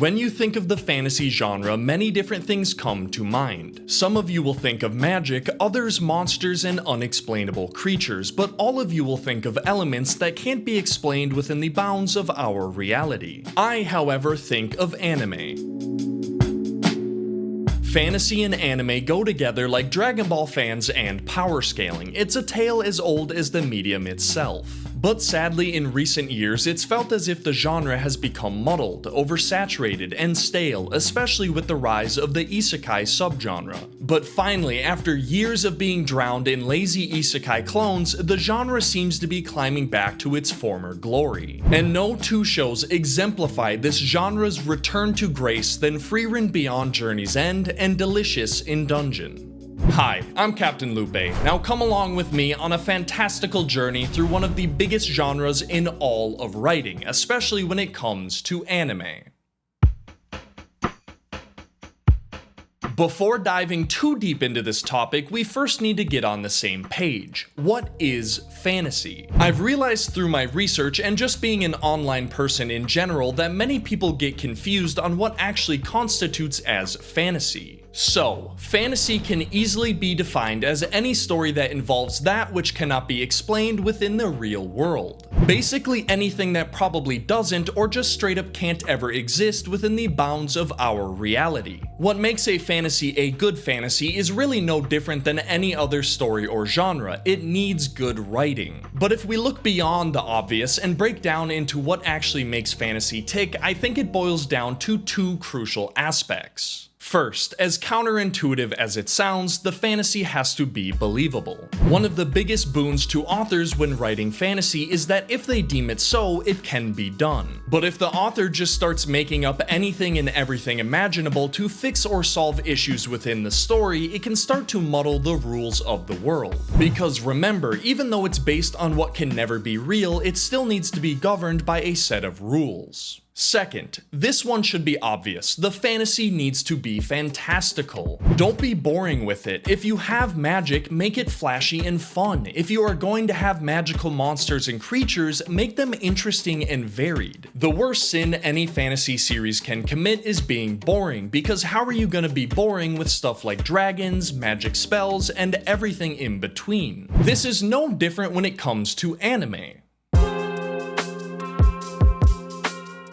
When you think of the fantasy genre, many different things come to mind. Some of you will think of magic, others monsters and unexplainable creatures, but all of you will think of elements that can't be explained within the bounds of our reality. I, however, think of anime. Fantasy and anime go together like Dragon Ball fans and power scaling. It's a tale as old as the medium itself. But sadly, in recent years, it's felt as if the genre has become muddled, oversaturated, and stale, especially with the rise of the Isekai subgenre. But finally, after years of being drowned in lazy Isekai clones, the genre seems to be climbing back to its former glory. And no two shows exemplify this genre's return to grace than Frieren Beyond Journey's End and Delicious in Dungeon. Hi, I'm Captain Lupe. Now come along with me on a fantastical journey through one of the biggest genres in all of writing, especially when it comes to anime. Before diving too deep into this topic, we first need to get on the same page. What is fantasy? I've realized through my research and just being an online person in general that many people get confused on what actually constitutes as fantasy. So, fantasy can easily be defined as any story that involves that which cannot be explained within the real world. Basically anything that probably doesn't or just straight up can't ever exist within the bounds of our reality. What makes a fantasy a good fantasy is really no different than any other story or genre. It needs good writing. But if we look beyond the obvious and break down into what actually makes fantasy tick, I think it boils down to two crucial aspects. First, as counterintuitive as it sounds, the fantasy has to be believable. One of the biggest boons to authors when writing fantasy is that if they deem it so, it can be done. But if the author just starts making up anything and everything imaginable to fix or solve issues within the story, it can start to muddle the rules of the world. Because remember, even though it's based on what can never be real, it still needs to be governed by a set of rules. Second, this one should be obvious. The fantasy needs to be fantastical. Don't be boring with it. If you have magic, make it flashy and fun. If you are going to have magical monsters and creatures, make them interesting and varied. The worst sin any fantasy series can commit is being boring, because how are you going to be boring with stuff like dragons, magic spells, and everything in between? This is no different when it comes to anime.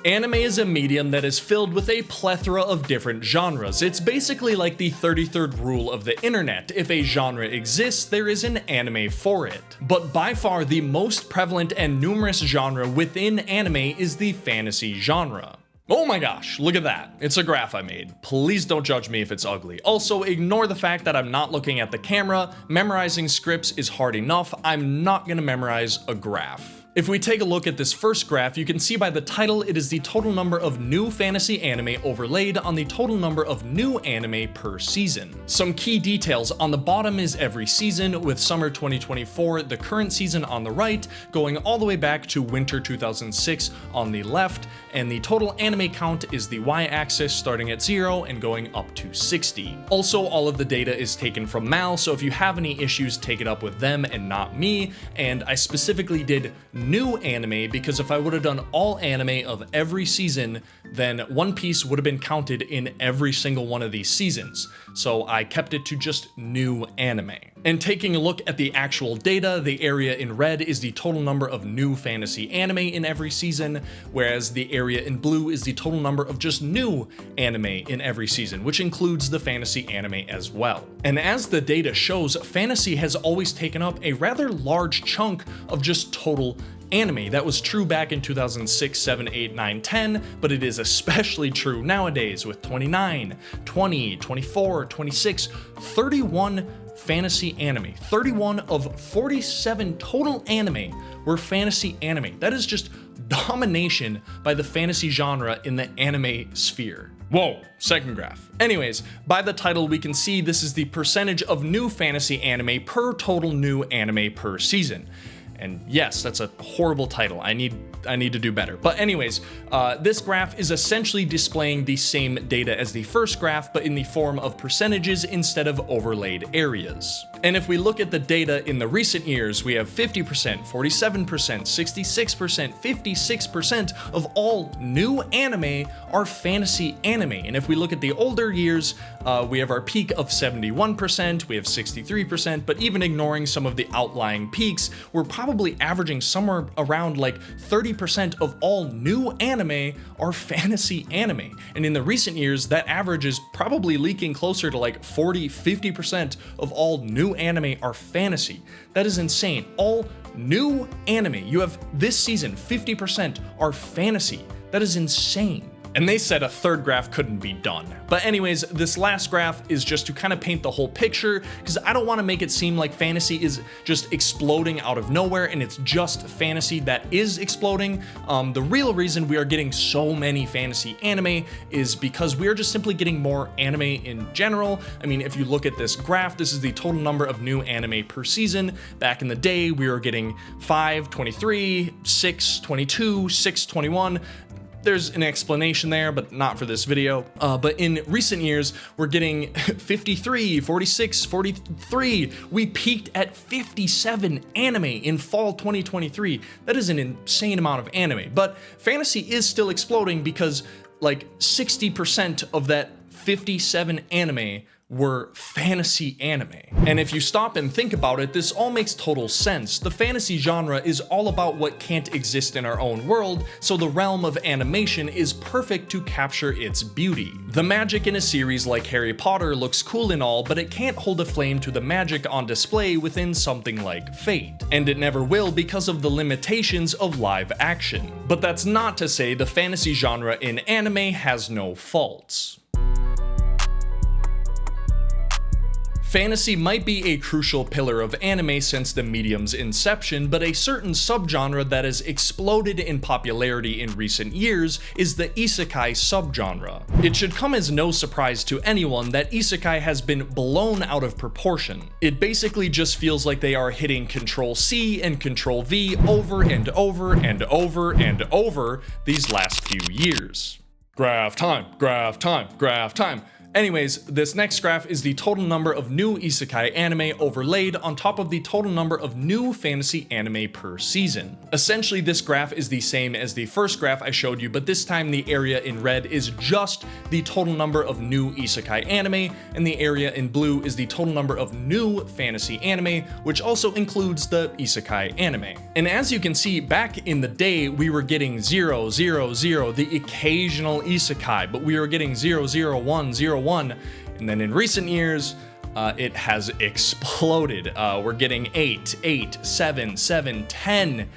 Anime is a medium that is filled with a plethora of different genres. It's basically like the 33rd rule of the internet. If a genre exists, there is an anime for it. But by far the most prevalent and numerous genre within anime is the fantasy genre. Oh my gosh, look at that. It's a graph I made. Please don't judge me if it's ugly. Also, ignore the fact that I'm not looking at the camera. Memorizing scripts is hard enough. I'm not gonna memorize a graph. If we take a look at this first graph, you can see by the title it is the total number of new fantasy anime overlaid on the total number of new anime per season. Some key details: on the bottom is every season, with summer 2024, the current season on the right, going all the way back to winter 2006 on the left, and the total anime count is the y-axis starting at 0 and going up to 60. Also, all of the data is taken from Mal, so if you have any issues, take it up with them and not me, and I specifically did new anime because if I would have done all anime of every season, then One Piece would have been counted in every single one of these seasons. So I kept it to just new anime. And taking a look at the actual data, the area in red is the total number of new fantasy anime in every season, whereas the area in blue is the total number of just new anime in every season, which includes the fantasy anime as well. And as the data shows, fantasy has always taken up a rather large chunk of just total anime. That was true back in 2006, 7, 8, 9, 10, but it is especially true nowadays with 29, 20, 24, 26, 31 fantasy anime. 31 of 47 total anime were fantasy anime. That is just domination by the fantasy genre in the anime sphere. Whoa, second graph. Anyways, by the title we can see this is the percentage of new fantasy anime per total new anime per season. And yes, that's a horrible title. I need to do better. But anyways, this graph is essentially displaying the same data as the first graph, but in the form of percentages instead of overlaid areas. And if we look at the data in the recent years, we have 50%, 47%, 66%, 56% of all new anime are fantasy anime. And if we look at the older years, we have our peak of 71%, we have 63%, but even ignoring some of the outlying peaks, we're probably averaging somewhere around like 30% of all new anime are fantasy anime. And in the recent years, that average is probably leaking closer to like 40, 50% of all new anime are fantasy. That is insane. All new anime, you have this season, 50% are fantasy. That is insane. And they said a third graph couldn't be done. But anyways, this last graph is just to kind of paint the whole picture, because I don't want to make it seem like fantasy is just exploding out of nowhere and it's just fantasy that is exploding. The real reason we are getting so many fantasy anime is because we are just simply getting more anime in general. I mean, if you look at this graph, this is the total number of new anime per season. Back in the day, we were getting 5, 23, 6, 22, 6, 21. There's an explanation there, but not for this video. But in recent years, we're getting 53, 46, 43. We peaked at 57 anime in fall 2023. That is an insane amount of anime. But fantasy is still exploding because like 60% of that 57 anime were fantasy anime. And if you stop and think about it, this all makes total sense. The fantasy genre is all about what can't exist in our own world, so the realm of animation is perfect to capture its beauty. The magic in a series like Harry Potter looks cool and all, but it can't hold a flame to the magic on display within something like Fate. And it never will because of the limitations of live action. But that's not to say the fantasy genre in anime has no faults. Fantasy might be a crucial pillar of anime since the medium's inception, but a certain subgenre that has exploded in popularity in recent years is the Isekai subgenre. It should come as no surprise to anyone that Isekai has been blown out of proportion. It basically just feels like they are hitting Ctrl-C and Ctrl-V over and over and over and over these last few years. Graph time, graph time, graph time. Anyways, this next graph is the total number of new isekai anime overlaid on top of the total number of new fantasy anime per season. Essentially, this graph is the same as the first graph I showed you, but this time the area in red is just the total number of new isekai anime, and the area in blue is the total number of new fantasy anime, which also includes the isekai anime. And as you can see, back in the day, we were getting 0, 0, 0, the occasional isekai, but we were getting 0, 0, 1, 0, 1, and then in recent years, it has exploded. We're getting 8, 8, 7, 7, 10.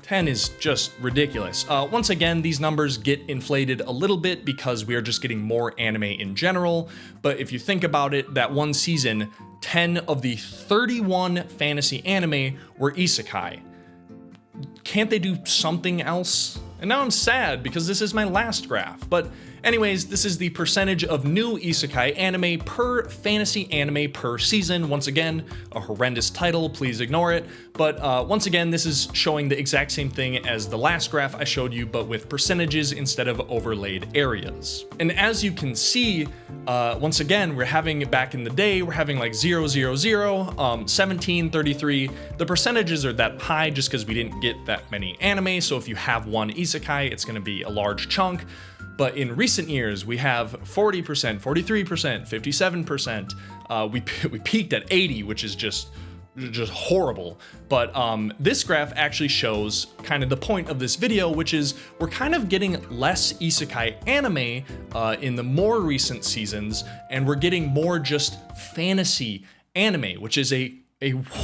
10 is just ridiculous. Once again, these numbers get inflated a little bit because we are just getting more anime in general, but if you think about it, that one season, 10 of the 31 fantasy anime were isekai. Can't they do something else? And now I'm sad because this is my last graph, but anyways, this is the percentage of new isekai anime per fantasy anime per season. Once again, a horrendous title, please ignore it. But once again, this is showing the exact same thing as the last graph I showed you, but with percentages instead of overlaid areas. And as you can see, once again, we're having, back in the day, we're having like 0, 0, 0, 17, 33. The percentages are that high just because we didn't get that many anime, so if you have one isekai, it's going to be a large chunk. But in recent years, we have 40%, 43%, 57%. We peaked at 80, which is just horrible. But this graph actually shows kind of the point of this video, which is we're kind of getting less isekai anime in the more recent seasons, and we're getting more just fantasy anime, which is a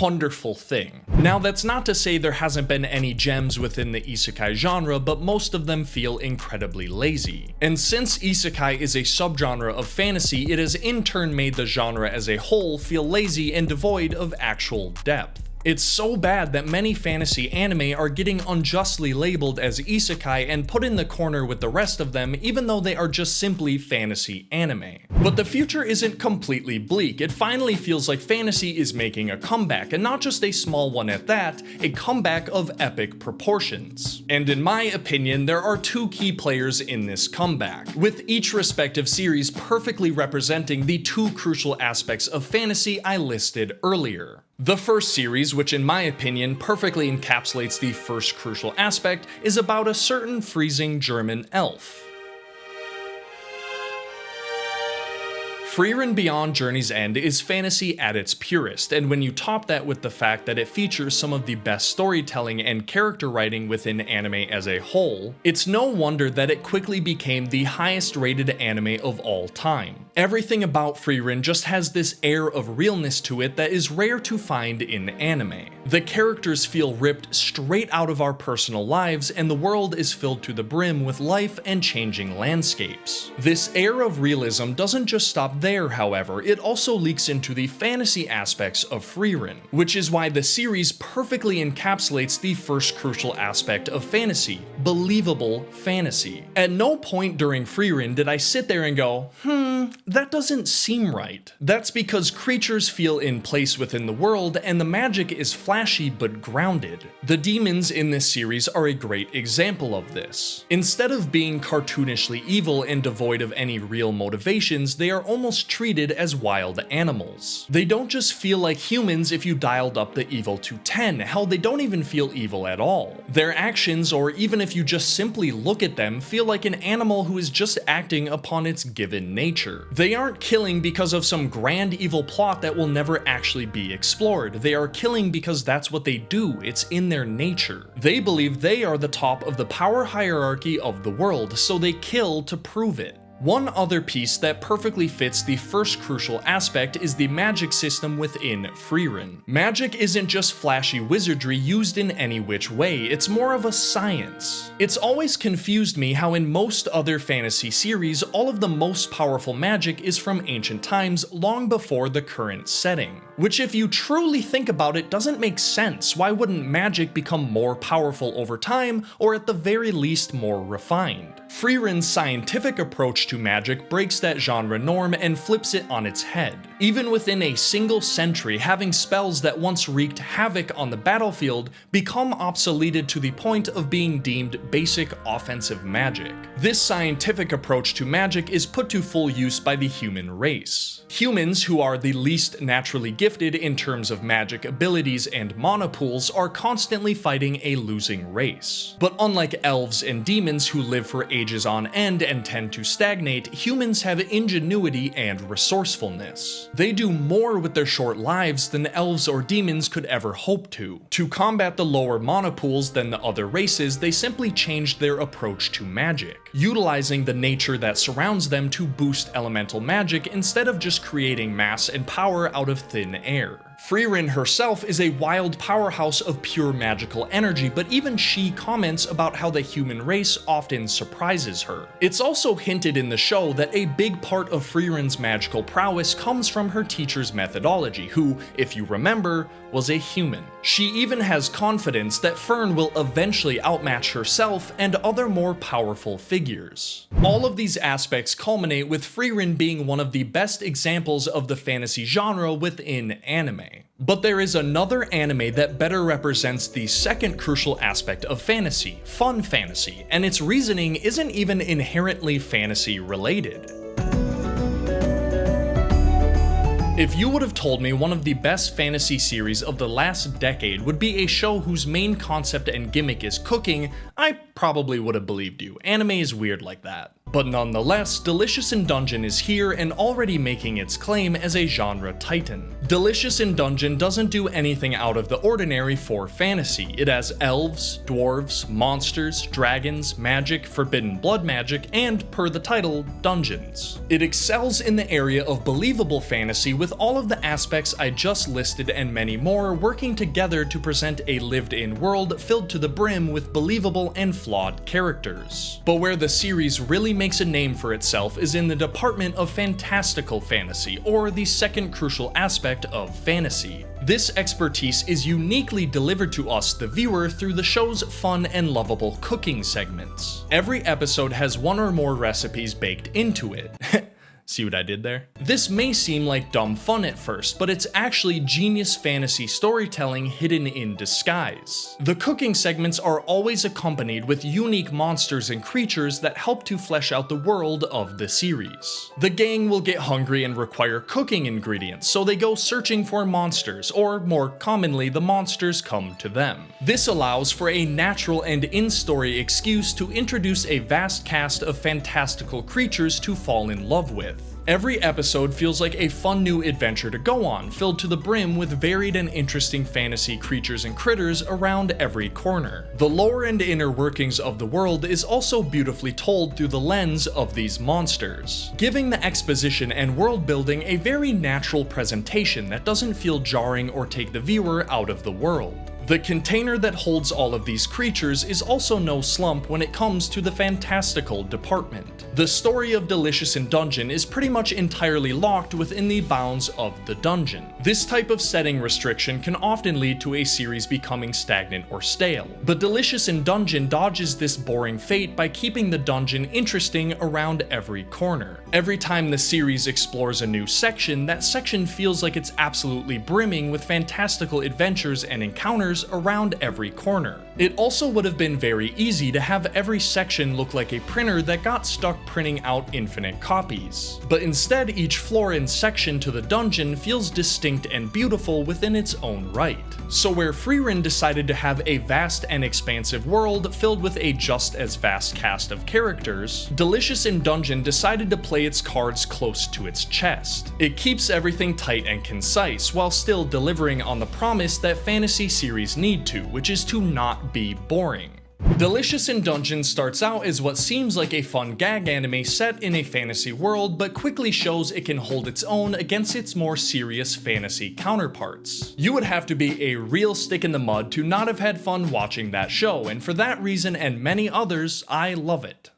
wonderful thing. Now, that's not to say there hasn't been any gems within the isekai genre, but most of them feel incredibly lazy. And since isekai is a subgenre of fantasy, it has in turn made the genre as a whole feel lazy and devoid of actual depth. It's so bad that many fantasy anime are getting unjustly labeled as isekai and put in the corner with the rest of them, even though they are just simply fantasy anime. But the future isn't completely bleak. It finally feels like fantasy is making a comeback, and not just a small one at that, a comeback of epic proportions. And in my opinion, there are two key players in this comeback, with each respective series perfectly representing the two crucial aspects of fantasy I listed earlier. The first series, which in my opinion perfectly encapsulates the first crucial aspect, is about a certain freezing German elf. Frieren Beyond Journey's End is fantasy at its purest, and when you top that with the fact that it features some of the best storytelling and character writing within anime as a whole, it's no wonder that it quickly became the highest rated anime of all time. Everything about Frieren just has this air of realness to it that is rare to find in anime. The characters feel ripped straight out of our personal lives, and the world is filled to the brim with life and changing landscapes. This air of realism doesn't just stop there, however, it also leaks into the fantasy aspects of Frieren, which is why the series perfectly encapsulates the first crucial aspect of fantasy: believable fantasy. At no point during Frieren did I sit there and go, that doesn't seem right. That's because creatures feel in place within the world, and the magic is flashy but grounded. The demons in this series are a great example of this. Instead of being cartoonishly evil and devoid of any real motivations, they are almost treated as wild animals. They don't just feel like humans if you dialed up the evil to 10, hell, they don't even feel evil at all. Their actions, or even if you just simply look at them, feel like an animal who is just acting upon its given nature. They aren't killing because of some grand evil plot that will never actually be explored. They are killing because that's what they do, it's in their nature. They believe they are the top of the power hierarchy of the world, so they kill to prove it. One other piece that perfectly fits the first crucial aspect is the magic system within Frieren. Magic isn't just flashy wizardry used in any which way, it's more of a science. It's always confused me how in most other fantasy series, all of the most powerful magic is from ancient times long before the current setting. Which, if you truly think about it, doesn't make sense. Why wouldn't magic become more powerful over time, or at the very least more refined? Frieren's scientific approach to magic breaks that genre norm and flips it on its head. Even within a single century, having spells that once wreaked havoc on the battlefield become obsoleted to the point of being deemed basic offensive magic. This scientific approach to magic is put to full use by the human race. Humans, who are the least naturally gifted in terms of magic abilities and mana pools, are constantly fighting a losing race. But unlike elves and demons who live for ages on end and tend to stagnate, humans have ingenuity and resourcefulness. They do more with their short lives than elves or demons could ever hope to. To combat the lower mana pools than the other races, they simply changed their approach to magic, utilizing the nature that surrounds them to boost elemental magic instead of just creating mass and power out of thin air. Frieren herself is a wild powerhouse of pure magical energy, but even she comments about how the human race often surprises her. It's also hinted in the show that a big part of Frieren's magical prowess comes from her teacher's methodology, who, if you remember, was a human. She even has confidence that Fern will eventually outmatch herself and other more powerful figures. All of these aspects culminate with Frieren being one of the best examples of the fantasy genre within anime. But there is another anime that better represents the second crucial aspect of fantasy, fun fantasy, and its reasoning isn't even inherently fantasy related. If you would have told me one of the best fantasy series of the last decade would be a show whose main concept and gimmick is cooking, I probably would have believed you. Anime is weird like that. But nonetheless, Delicious in Dungeon is here and already making its claim as a genre titan. Delicious in Dungeon doesn't do anything out of the ordinary for fantasy. It has elves, dwarves, monsters, dragons, magic, forbidden blood magic, and, per the title, dungeons. It excels in the area of believable fantasy with all of the aspects I just listed and many more working together to present a lived-in world filled to the brim with believable and flawed characters. But where the series really makes a name for itself is in the department of fantastical fantasy, or the second crucial aspect of fantasy. This expertise is uniquely delivered to us, the viewer, through the show's fun and lovable cooking segments. Every episode has one or more recipes baked into it. See what I did there? This may seem like dumb fun at first, but it's actually genius fantasy storytelling hidden in disguise. The cooking segments are always accompanied with unique monsters and creatures that help to flesh out the world of the series. The gang will get hungry and require cooking ingredients, so they go searching for monsters, or more commonly, the monsters come to them. This allows for a natural and in-story excuse to introduce a vast cast of fantastical creatures to fall in love with. Every episode feels like a fun new adventure to go on, filled to the brim with varied and interesting fantasy creatures and critters around every corner. The lore and inner workings of the world is also beautifully told through the lens of these monsters, giving the exposition and world building a very natural presentation that doesn't feel jarring or take the viewer out of the world. The container that holds all of these creatures is also no slump when it comes to the fantastical department. The story of Delicious in Dungeon is pretty much entirely locked within the bounds of the dungeon. This type of setting restriction can often lead to a series becoming stagnant or stale, but Delicious in Dungeon dodges this boring fate by keeping the dungeon interesting around every corner. Every time the series explores a new section, that section feels like it's absolutely brimming with fantastical adventures and encounters around every corner. It also would have been very easy to have every section look like a printer that got stuck printing out infinite copies. But instead, each floor and section to the dungeon feels distinct and beautiful within its own right. So where Frieren decided to have a vast and expansive world filled with a just as vast cast of characters, Delicious in Dungeon decided to play its cards close to its chest. It keeps everything tight and concise while still delivering on the promise that fantasy series need to, which is to not be boring. Delicious in Dungeon starts out as what seems like a fun gag anime set in a fantasy world, but quickly shows it can hold its own against its more serious fantasy counterparts. You would have to be a real stick in the mud to not have had fun watching that show, and for that reason and many others, I love it.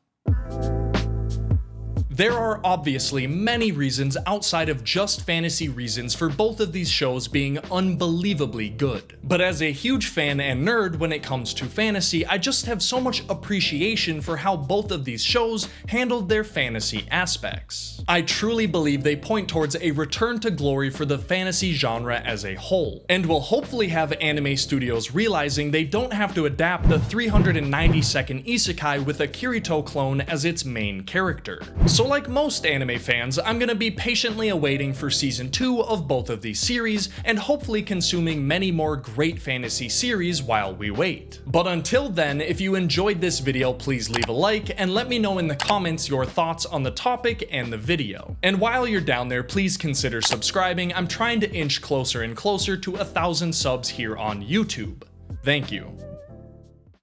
There are obviously many reasons outside of just fantasy reasons for both of these shows being unbelievably good. But as a huge fan and nerd when it comes to fantasy, I just have so much appreciation for how both of these shows handled their fantasy aspects. I truly believe they point towards a return to glory for the fantasy genre as a whole, and will hopefully have anime studios realizing they don't have to adapt the 390-second Isekai with a Kirito clone as its main character. So like most anime fans, I'm gonna be patiently awaiting for season 2 of both of these series, and hopefully consuming many more great fantasy series while we wait. But until then, if you enjoyed this video, please leave a like, and let me know in the comments your thoughts on the topic and the video. And while you're down there, please consider subscribing. I'm trying to inch closer and closer to 1,000 subs here on YouTube. Thank you.